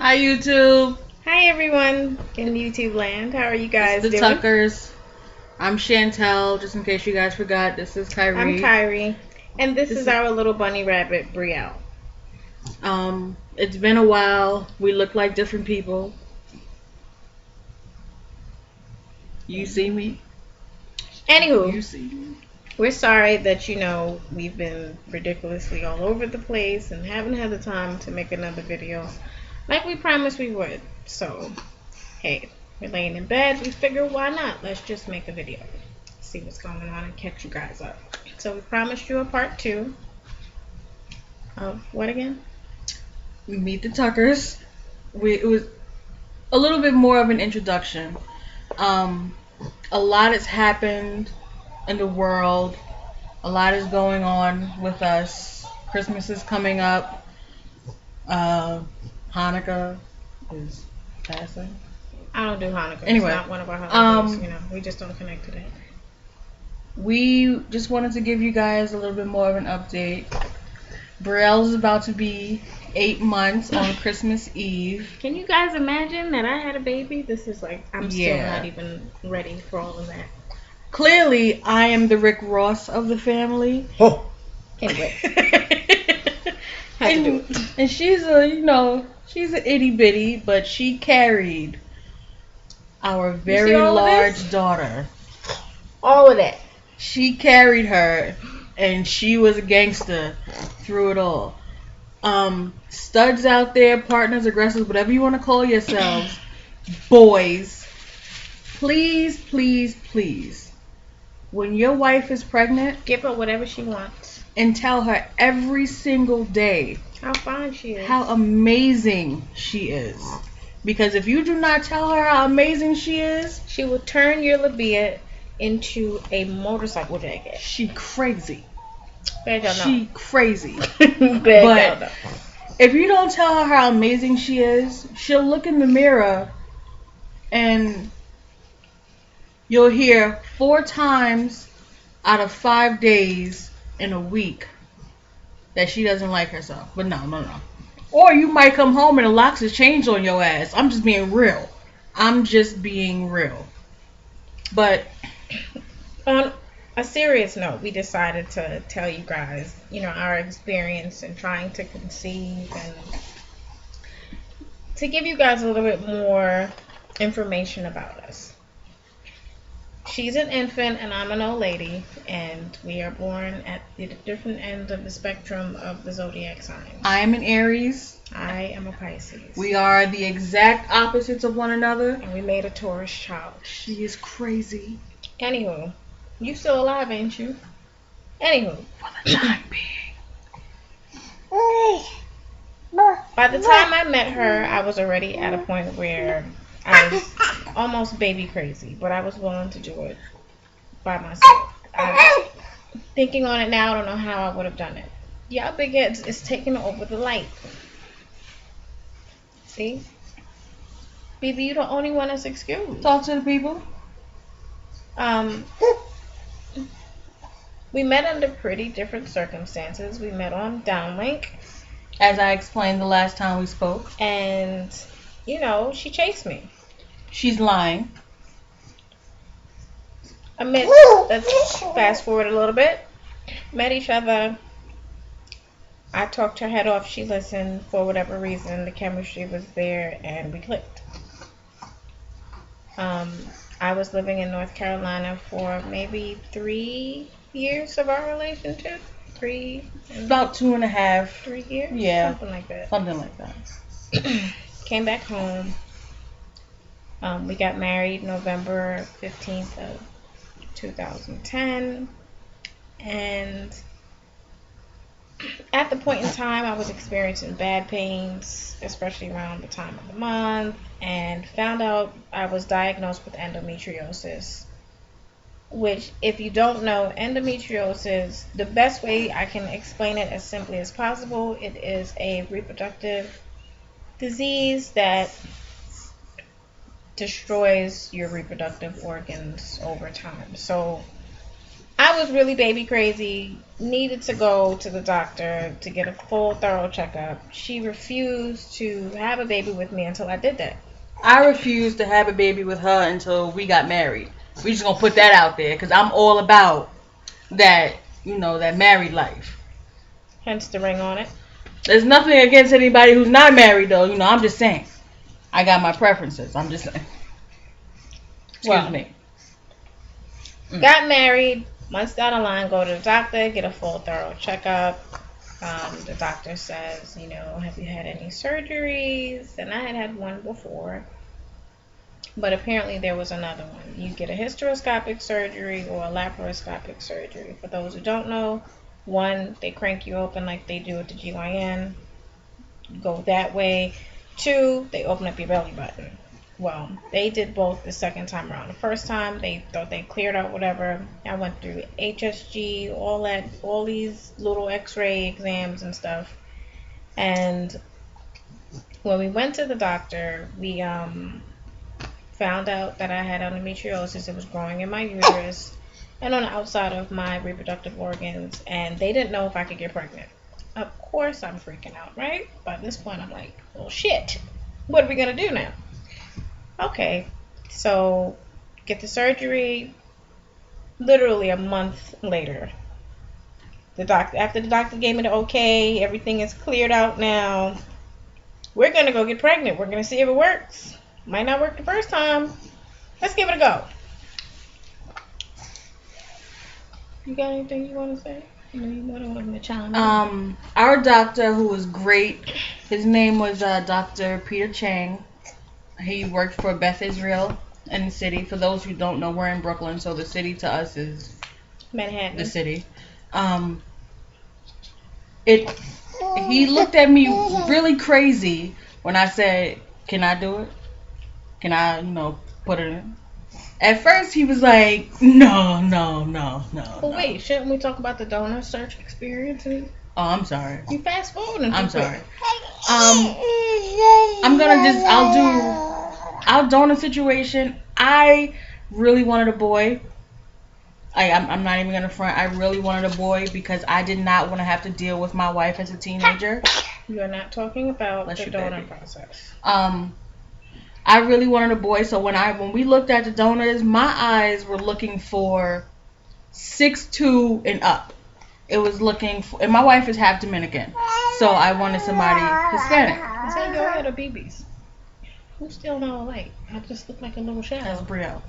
Hi YouTube. Hi everyone in YouTube land. How are you guys It's the doing? Tuckers. I'm Chantel. Just in case you guys forgot, this is I'm Kyrie. Kyrie, and this This is is our little bunny rabbit, Brielle. It's been a while. We look like different people. You see me? Anywho, You see me? we're sorry that we've been ridiculously all over the place and haven't had the time to make another video like we promised we would. So, hey, we're laying in bed. We figure why not? Let's just make a video, see what's going on, and catch you guys up. So we promised you a part 2 of what again? Meet the Tuckers. It was a little bit more of an introduction. Um, a lot has happened in the world. A lot is going on with us. Christmas is coming up. Hanukkah is passing. I don't do Hanukkah. Anyway, It's not one of our holidays. We just don't connect to that. we just wanted to give you guys a little bit more of an update. Brielle is about to be 8 months on Christmas Eve. Can you guys imagine that I had a baby? This is like, I'm still Yeah. not even ready for all of that. Clearly, I am the Rick Ross of the family. Oh, Anyway. Had to do it. And she's she's an itty bitty, but she carried our very all of large this? daughter. All of that. She carried her, and she was a gangster through it all. Studs out there, partners, aggressors, whatever you want to call yourselves, boys, please, please, please, when your wife is pregnant, Give her whatever she wants. and tell her every single day How fine she is. how amazing she is. Because if you do not tell her how amazing she is, She will turn your labia into a motorcycle jacket. she crazy. Bad y'all know. She crazy. Bad y'all know. If you don't tell her how amazing she is, she'll look in the mirror and you'll hear 4 times out of 5 days in a week that she doesn't like herself. But no. Or you might come home and the locks has changed on your ass. I'm just being real. But On a serious note, we decided to tell you guys, our experience in trying to conceive and to give you guys a little bit more information about us. She's an infant and I'm an old lady, and we are born at the different ends of the spectrum of the zodiac signs. I am an Aries. I am a Pisces. We are the exact opposites of one another. And we made a Taurus child. She is crazy. Anywho, you still alive, ain't you? Anywho. For the time being. By the time I met her, I was already at a point where I was almost baby crazy, but I was willing to do it by myself. Thinking on it now, I don't know how I would have done it. Y'all big heads is taking over the light. See? Baby, you the only one that's excused. Talk to the people. We met under pretty different circumstances. We met on Downlink. As I explained the last time we spoke. And, she chased me. She's lying. Let's fast forward a little bit. Met each other. I talked her head off. She listened. For whatever reason, the chemistry was there and we clicked. I was living in North Carolina for maybe 3 years of our relationship. About 2.5. 3 years? Yeah. Something like that. Something like that. Came back home. We got married November 15th of 2010. And at the point in time, I was experiencing bad pains, especially around the time of the month, and found out I was diagnosed with endometriosis. Which, if you don't know, endometriosis, the best way I can explain it as simply as possible, it is a reproductive disease that destroys your reproductive organs over time. So I was really baby crazy, needed to go to the doctor to get a full thorough checkup. She refused to have a baby with me until I did that. I refused to have a baby with her until we got married. We just gonna put that out there because I'm all about that, that married life. Hence the ring on it. There's nothing against anybody who's not married though. I'm just saying. I got my preferences. I'm just saying. Excuse me. Got married. Months down the line, go to the doctor, get a full thorough checkup. The doctor says, have you had any surgeries? And I had one before. But apparently there was another one. You get a hysteroscopic surgery or a laparoscopic surgery. For those who don't know, one, they crank you open like they do at the GYN. Go that way. Two, they open up your belly button. Well, they did both the second time around. The first time, they thought they cleared out whatever. I went through HSG, all these little x-ray exams and stuff. And when we went to the doctor, we found out that I had endometriosis. It was growing in my uterus and on the outside of my reproductive organs, and they didn't know if I could get pregnant. Of course I'm freaking out, right? By this point I'm like, well, shit, what are we gonna do now? Okay, so get the surgery. Literally a month later, after the doctor gave me the okay, everything is cleared out now, we're gonna go get pregnant. We're gonna see if it works. Might not work the first time. Let's give it a go. You got anything you want to say? Our doctor, who was great, his name was Dr. Peter Chang. He worked for Beth Israel in the city. For those who don't know, we're in Brooklyn, so the city to us is Manhattan. The city. He looked at me really crazy when I said, "Can I do it? Can I, put it in?" At first, he was like, no. Well, wait, shouldn't we talk about the donor search experience? Oh, I'm sorry. You fast forwarding. I'm sorry. I'll donor situation. I really wanted a boy. I'm not even going to front. I really wanted a boy because I did not want to have to deal with my wife as a teenager. You're not talking about the donor process. I really wanted a boy, so when we looked at the donors, my eyes were looking for 6'2" and up. It was looking for, and my wife is half Dominican, so I wanted somebody Hispanic. Is that your head or BB's? Who's still not alike? I just look like a little shadow. That's Brielle.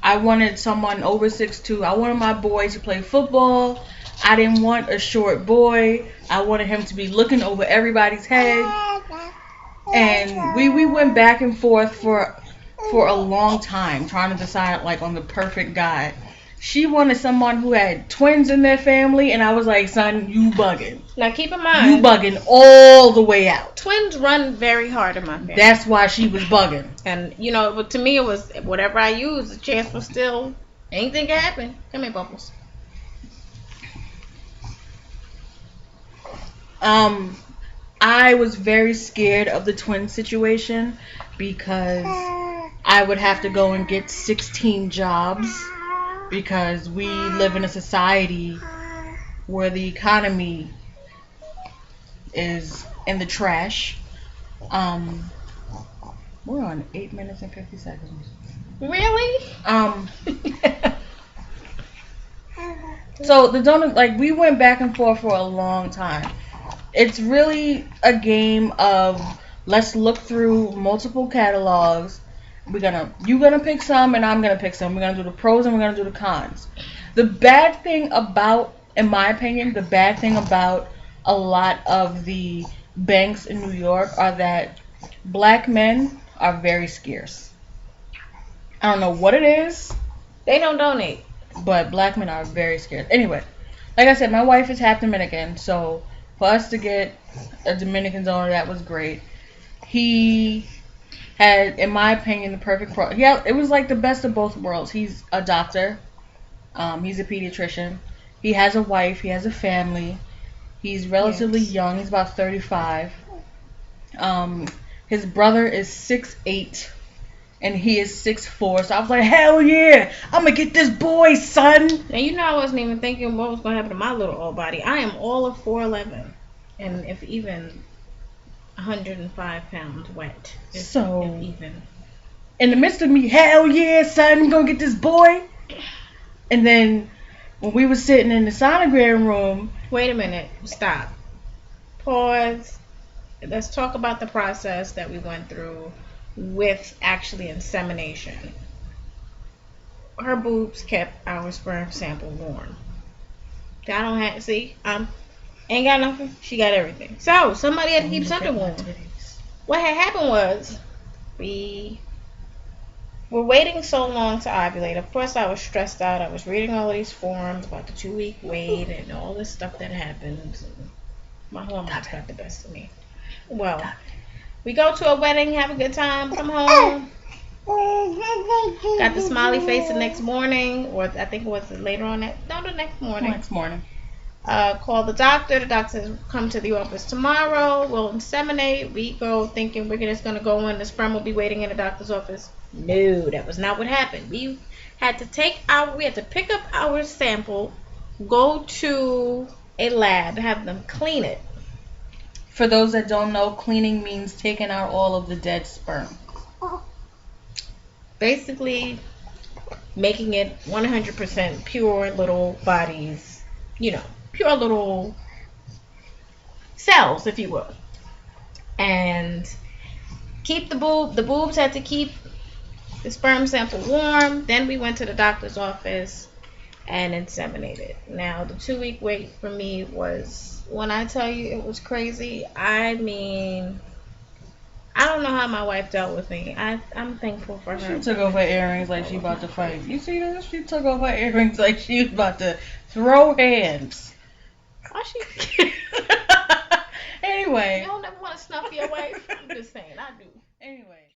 I wanted someone over 6'2". I wanted my boy to play football. I didn't want a short boy. I wanted him to be looking over everybody's head. And we went back and forth for a long time trying to decide on the perfect guy. She wanted someone who had twins in their family, and I was like, son, you bugging. Now keep in mind, you bugging all the way out. Twins run very hard in my family. That's why she was bugging. And to me it was whatever I used, the chance was still anything can happen. Come here, Bubbles. I was very scared of the twin situation because I would have to go and get 16 jobs because we live in a society where the economy is in the trash. We're on 8 minutes and 50 seconds. Really? So the donor, we went back and forth for a long time. It's really a game of let's look through multiple catalogs. You're gonna pick some and I'm gonna pick some. We're gonna do the pros and we're gonna do the cons. The bad thing about, in my opinion, a lot of the banks in New York are that black men are very scarce. I don't know what it is. They don't donate. But black men are very scarce. Anyway, like I said, my wife is half Dominican, so for us to get a Dominican donor, that was great. He had, in my opinion, the perfect it was like the best of both worlds. He's a doctor. He's a pediatrician. He has a wife. He has a family. He's relatively young. He's about 35. His brother is 6'8". and he is 6'4". So I was like, hell yeah, I'm gonna get this boy, son. And you know, I wasn't even thinking what was gonna happen to my little old body. I am all of 4'11", and if even 105 pounds wet. So if even. In the midst of me, hell yeah, son, I'm gonna get this boy. And then when we were sitting in the sonogram room. Wait a minute. Stop. Pause. Let's talk about the process that we went through with actually insemination. Her boobs kept our sperm sample warm. I don't have, see, ain't got nothing. She got everything. So somebody had to keep something warm. What had happened was we were waiting so long to ovulate. Of course, I was stressed out. I was reading all of these forums about the 2-week wait and all this stuff that happens. My hormones got the best of me. Well, we go to a wedding, have a good time, come home. Got the smiley face the next morning, or I think it was later on the next morning. Call the doctor. The doctor says, come to the office tomorrow. We'll inseminate. We go thinking we're just going to go in. The sperm will be waiting in the doctor's office. No, that was not what happened. We had to pick up our sample, go to a lab, have them clean it. For those that don't know, cleaning means taking out all of the dead sperm. Basically, making it 100% pure little bodies, pure little cells, if you will. And keep the boobs had to keep the sperm sample warm. Then we went to the doctor's office and inseminated. Now, the 2-week wait for me was, when I tell you it was crazy, I mean, I don't know how my wife dealt with me. I'm thankful for her. She took off her earrings like she about to fight. You see this? She took off her earrings like she was about to throw hands. Why she? Anyway. You don't ever want to snuff your wife? I'm just saying, I do. Anyway.